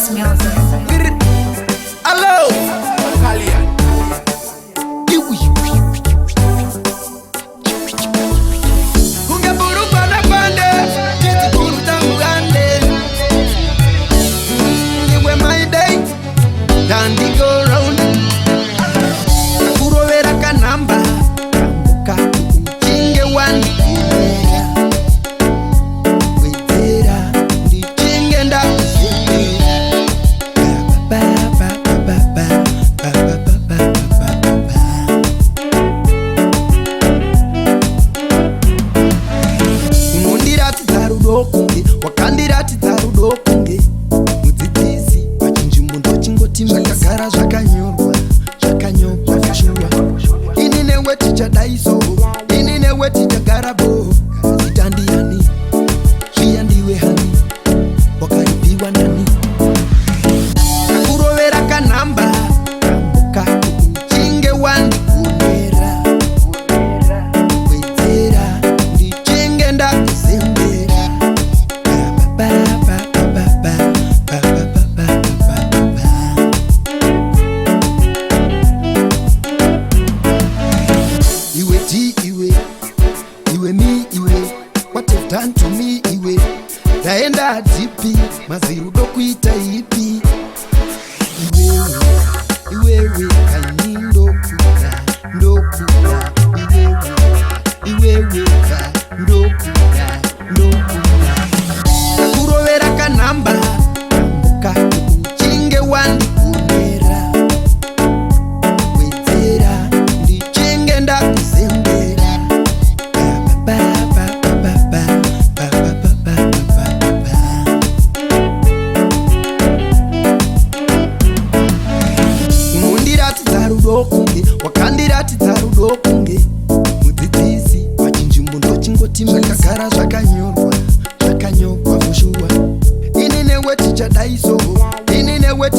Dance music. Hello, ungeburuka na pande kiti kuruta mugande. Iwe my day dandi go round kurovera kanamba ka chinge wani wetera ndi chinge nda wakandiratidza rudo kunge mudzidzisi pachinjimbo chingoti zvakagara zvakanyorwa zvishua ini newe tichadaiso ini newe tichagarabo zita ndiani zviya ndiwe hani wakaripiwa nani kakurovera kanhamba kakuchinge wandikunera wedzera ndichinge ndakuzembera iwe mi iwe what you've done to me iwe taenda dzipi mazirudo kuita ipi iwewe kaini ndokuda iwewe ka ndokuda kurovera kanhamba kakuchinge wandikunera wedzera ndichinge ndakuzembera unondiratidza rudo kunge wakandiratidza rudo kunge mudzidzisi pachinjimbo ndochingoti zvakagara zvakanyorwa mushua ini newe tichadaiso ini newe